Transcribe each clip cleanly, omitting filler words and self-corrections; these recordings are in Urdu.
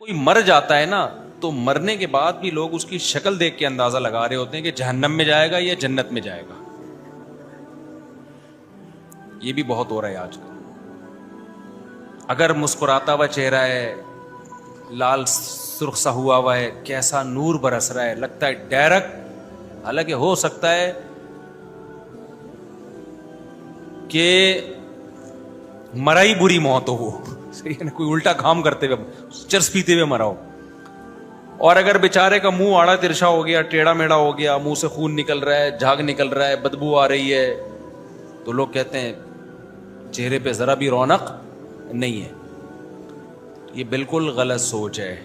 کوئی مر جاتا ہے نا تو مرنے کے بعد بھی لوگ اس کی شکل دیکھ کے اندازہ لگا رہے ہوتے ہیں کہ جہنم میں جائے گا یا جنت میں جائے گا. یہ بھی بہت ہو رہا ہے آج کل. اگر مسکراتا ہوا چہرہ ہے, لال سرخ سا ہوا ہے, کیسا نور برس رہا ہے, لگتا ہے ڈائریکٹ, حالانکہ ہو سکتا ہے کہ مرائی بری موت ہو, کوئی الٹا کام کرتے ہوئے, چرس پیتے ہوئے مرا ہو. اور اگر بیچارے کا منہ آڑا ترشا ہو گیا, ٹیڑھا میڑا ہو گیا, منہ سے خون نکل رہا ہے, جھاگ نکل رہا ہے, بدبو آ رہی ہے, تو لوگ کہتے ہیں چہرے پہ ذرا بھی رونق نہیں ہے. یہ بالکل غلط سوچ ہے.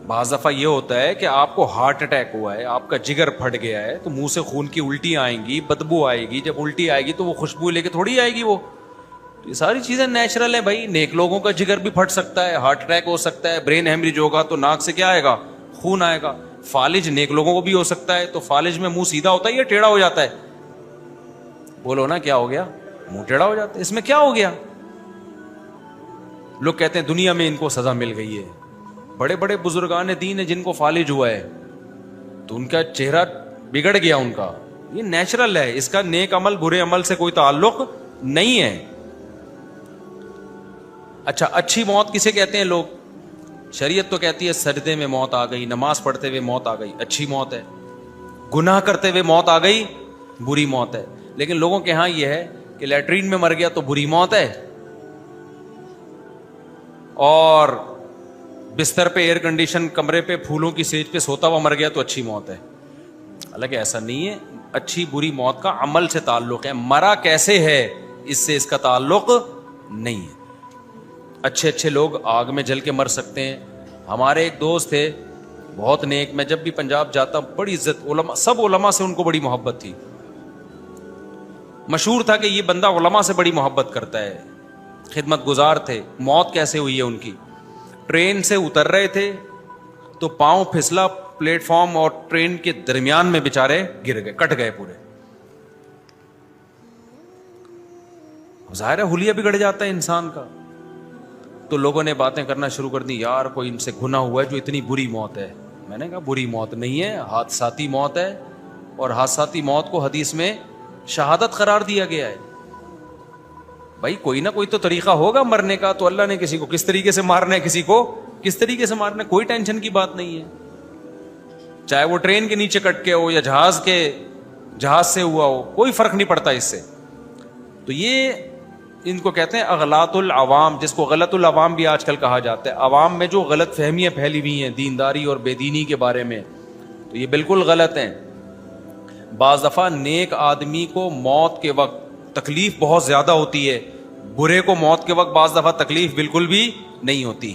بعض دفعہ یہ ہوتا ہے کہ آپ کو ہارٹ اٹیک ہوا ہے, آپ کا جگر پھٹ گیا ہے, تو منہ سے خون کی الٹی آئیں گی, بدبو آئے گی. جب الٹی آئے گی تو وہ خوشبو لے کے تھوڑی آئے گی. وہ یہ ساری چیزیں نیچرل ہیں بھائی. نیک لوگوں کا جگر بھی پھٹ سکتا ہے, ہارٹ اٹیک ہو سکتا ہے, برین ہیمریج ہوگا تو ناک سے کیا آئے گا, خون آئے گا. فالج نیک لوگوں کو بھی ہو سکتا ہے. تو فالج میں منہ سیدھا ہوتا ہے یا ٹیڑھا ہو جاتا ہے؟ بولو نا, کیا ہو گیا؟ منہ ٹیڑھا ہو جاتا ہے. اس میں کیا ہو گیا؟ لوگ کہتے ہیں دنیا میں ان کو سزا مل گئی ہے. بڑے بڑے بزرگان دین ہیں جن کو فالج ہوا ہے تو ان کا چہرہ بگڑ گیا ان کا. یہ نیچرل ہے, اس کا نیک عمل برے عمل سے کوئی تعلق نہیں ہے. اچھا, اچھی موت کسے کہتے ہیں لوگ؟ شریعت تو کہتی ہے سجدے میں موت آ گئی, نماز پڑھتے ہوئے موت آ گئی, اچھی موت ہے. گناہ کرتے ہوئے موت آ گئی, بری موت ہے. لیکن لوگوں کے ہاں یہ ہے کہ لیٹرین میں مر گیا تو بری موت ہے, اور بستر پہ ایئر کنڈیشن کمرے پہ پھولوں کی سیج پہ سوتا ہوا مر گیا تو اچھی موت ہے. حالانکہ ایسا نہیں ہے. اچھی بری موت کا عمل سے تعلق ہے, مرا کیسے ہے اس سے اس کا تعلق نہیں ہے. اچھے اچھے لوگ آگ میں جل کے مر سکتے ہیں. ہمارے ایک دوست تھے بہت نیک, میں جب بھی پنجاب جاتا بڑی عزت, علماء, سب علماء سے ان کو بڑی محبت تھی. مشہور تھا کہ یہ بندہ علماء سے بڑی محبت کرتا ہے, خدمت گزار تھے. موت کیسے ہوئی ہے ان کی؟ ٹرین سے اتر رہے تھے تو پاؤں پھسلا پلیٹ فارم اور ٹرین کے درمیان میں بےچارے گر گئے, کٹ گئے پورے. ظاہر ہے حلیہ بگڑ جاتا ہے انسان کا. تو لوگوں نے باتیں کرنا شروع کر دی, یار کوئی ان سے گناہ ہوا ہے جو اتنی بری موت ہے. میں نے کہا بری موت نہیں ہے, حادثاتی موت ہے, اور حادثاتی موت کو حدیث میں شہادت قرار دیا گیا ہے. بھائی کوئی نہ کوئی تو طریقہ ہوگا مرنے کا, تو اللہ نے کسی کو کس طریقے سے مارنا ہے, کسی کو کس طریقے سے مارنا ہے, کوئی ٹینشن کی بات نہیں ہے. چاہے وہ ٹرین کے نیچے کٹ کے ہو یا جہاز سے ہوا ہو, کوئی فرق نہیں پڑتا اس سے. تو یہ ان کو کہتے ہیں اغلاط العوام, جس کو غلط العوام بھی آج کل کہا جاتا ہے. عوام میں جو غلط فہمیاں پھیلی ہوئی ہیں دینداری اور بے دینی کے بارے میں, تو یہ بالکل غلط ہیں. بعض دفعہ نیک آدمی کو موت کے وقت تکلیف بہت زیادہ ہوتی ہے, برے کو موت کے وقت بعض دفعہ تکلیف بالکل بھی نہیں ہوتی.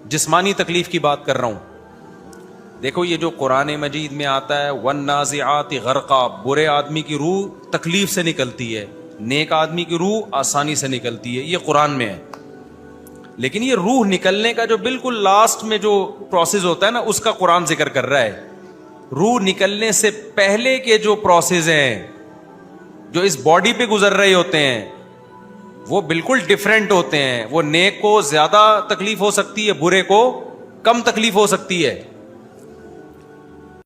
جسمانی تکلیف کی بات کر رہا ہوں. دیکھو یہ جو قرآن مجید میں آتا ہے والنازعات غرقا, برے آدمی کی روح تکلیف سے نکلتی ہے, نیک آدمی کی روح آسانی سے نکلتی ہے, یہ قرآن میں ہے. لیکن یہ روح نکلنے کا جو بالکل لاسٹ میں جو پروسیس ہوتا ہے نا, اس کا قرآن ذکر کر رہا ہے. روح نکلنے سے پہلے کے جو پروسیس ہیں جو اس باڈی پہ گزر رہے ہوتے ہیں وہ بالکل ڈیفرنٹ ہوتے ہیں. وہ نیک کو زیادہ تکلیف ہو سکتی ہے, برے کو کم تکلیف ہو سکتی ہے.